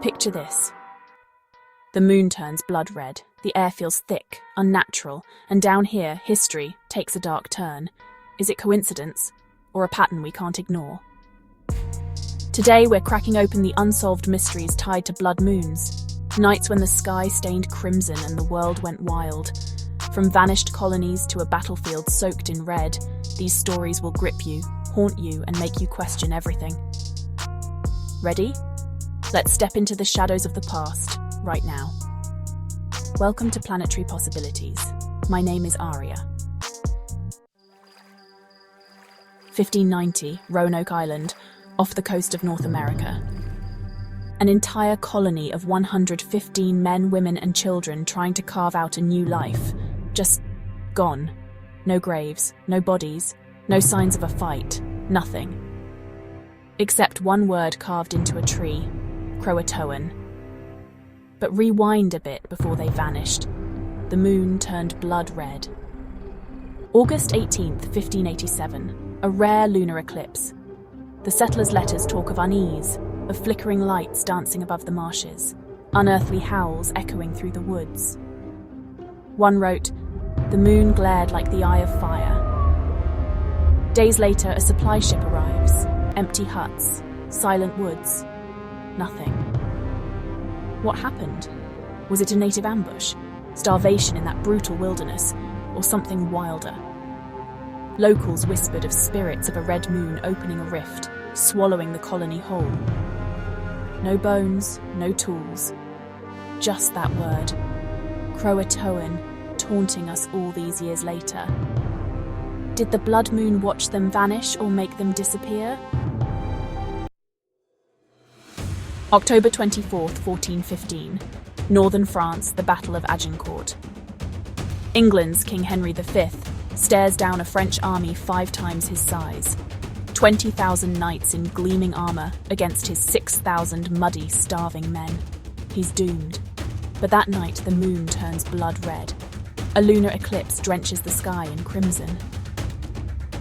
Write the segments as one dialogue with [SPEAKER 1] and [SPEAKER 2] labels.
[SPEAKER 1] Picture this. The moon turns blood red, the air feels thick, unnatural, and down here, history takes a dark turn. Is it coincidence, or a pattern we can't ignore? Today we're cracking open the unsolved mysteries tied to blood moons, nights when the sky stained crimson and the world went wild. From vanished colonies to a battlefield soaked in red, these stories will grip you, haunt you, and make you question everything. Ready? Let's step into the shadows of the past, right now. Welcome to Planetary Possibilities. My name is Aria. 1590, Roanoke Island, off the coast of North America. An entire colony of 115 men, women, and children trying to carve out a new life. Just gone. No graves, no bodies, no signs of a fight, nothing. Except one word carved into a tree, Croatoan. But rewind a bit before they vanished. The moon turned blood red. August 18th, 1587, a rare lunar eclipse. The settlers' letters talk of unease, of flickering lights dancing above the marshes, unearthly howls echoing through the woods. One wrote, "The moon glared like the eye of fire." Days later, a supply ship arrives. Empty huts, silent woods, nothing. What happened? Was it a native ambush? Starvation in that brutal wilderness? Or something wilder? Locals whispered of spirits of a red moon opening a rift, swallowing the colony whole. No bones, no tools. Just that word, Croatoan, taunting us all these years later. Did the blood moon watch them vanish or make them disappear? October 24th, 1415. Northern France, the Battle of Agincourt. England's King Henry V stares down a French army 5 times his size. 20,000 knights in gleaming armour against his 6,000 muddy, starving men. He's doomed. But that night the moon turns blood red. A lunar eclipse drenches the sky in crimson.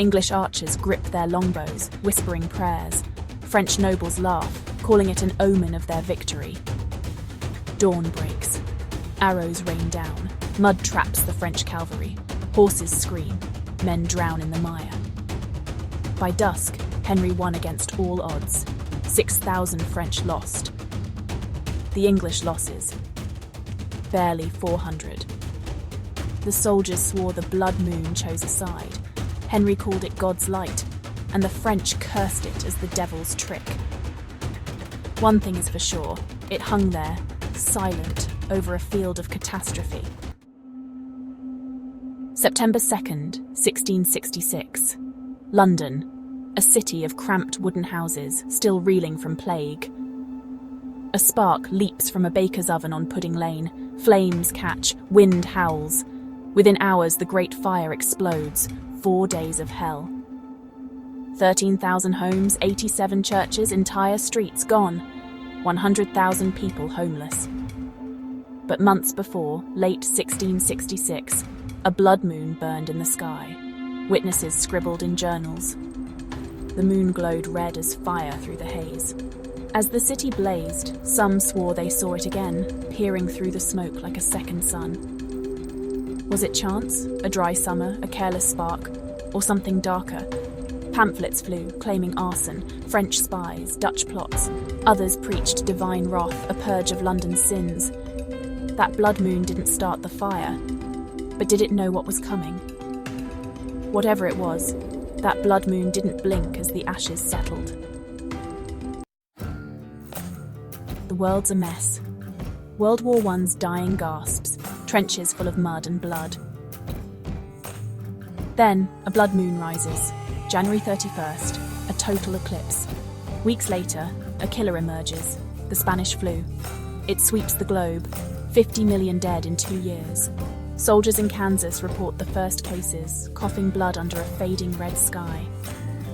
[SPEAKER 1] English archers grip their longbows, whispering prayers. French nobles laugh, calling it an omen of their victory. Dawn breaks. Arrows rain down. Mud traps the French cavalry. Horses scream. Men drown in the mire. By dusk, Henry won against all odds. 6,000 French lost. The English losses. Barely 400. The soldiers swore the blood moon chose a side. Henry called it God's light, and the French cursed it as the devil's trick. One thing is for sure, it hung there, silent, over a field of catastrophe. September 2nd, 1666. London, a city of cramped wooden houses, still reeling from plague. A spark leaps from a baker's oven on Pudding Lane. Flames catch, wind howls. Within hours, the Great Fire explodes. 4 days of hell. 13,000 homes, 87 churches, entire streets gone. 100,000 people homeless. But months before, late 1666, a blood moon burned in the sky. Witnesses scribbled in journals. The moon glowed red as fire through the haze. As the city blazed, some swore they saw it again, peering through the smoke like a second sun. Was it chance, a dry summer, a careless spark, or something darker? Pamphlets flew, claiming arson, French spies, Dutch plots. Others preached divine wrath, a purge of London's sins. That blood moon didn't start the fire, but did it know what was coming? Whatever it was, that blood moon didn't blink as the ashes settled. The world's a mess. World War I's dying gasps, trenches full of mud and blood. Then, a blood moon rises. January 31st, a total eclipse. Weeks later, a killer emerges, the Spanish flu. It sweeps the globe, 50 million dead in 2 years. Soldiers in Kansas report the first cases, coughing blood under a fading red sky.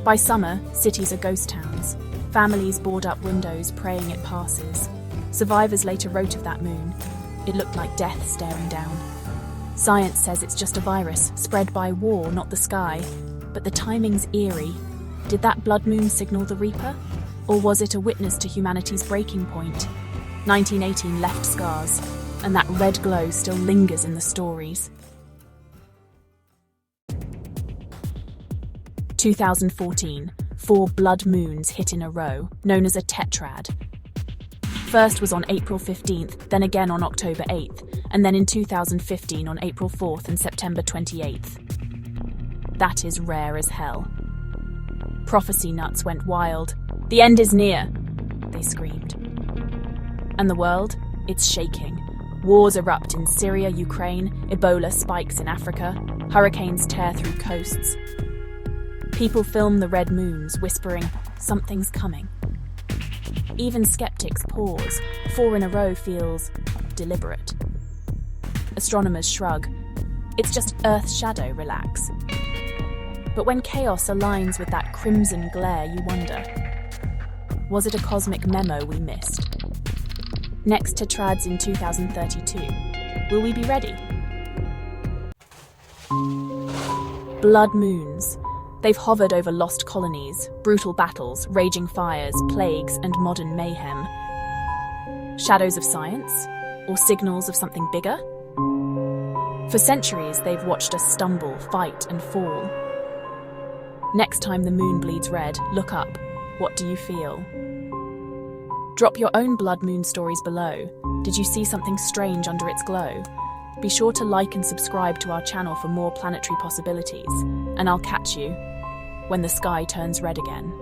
[SPEAKER 1] By summer, cities are ghost towns. Families board up windows, praying it passes. Survivors later wrote of that moon. It looked like death staring down. Science says it's just a virus, spread by war, not the sky. But the timing's eerie. Did that blood moon signal the Reaper? Or was it a witness to humanity's breaking point? 1918 left scars, and that red glow still lingers in the stories. 2014, 4 blood moons hit in a row, known as a Tetrad. First was on April 15th, then again on October 8th, and then in 2015 on April 4th and September 28th. That is rare as hell. Prophecy nuts went wild. "The end is near," they screamed. And the world? It's shaking. Wars erupt in Syria, Ukraine, Ebola spikes in Africa, hurricanes tear through coasts. People film the red moons, whispering, "Something's coming." Even skeptics pause. 4 in a row feels deliberate. Astronomers shrug. It's just Earth's shadow, relax. But when chaos aligns with that crimson glare, you wonder, was it a cosmic memo we missed? Next Tetrads in 2032. Will we be ready? Blood moons. They've hovered over lost colonies, brutal battles, raging fires, plagues, and modern mayhem. Shadows of science? Or signals of something bigger? For centuries, they've watched us stumble, fight, and fall. Next time the moon bleeds red, look up. What do you feel? Drop your own blood moon stories below. Did you see something strange under its glow? Be sure to like and subscribe to our channel for more planetary possibilities, and I'll catch you when the sky turns red again.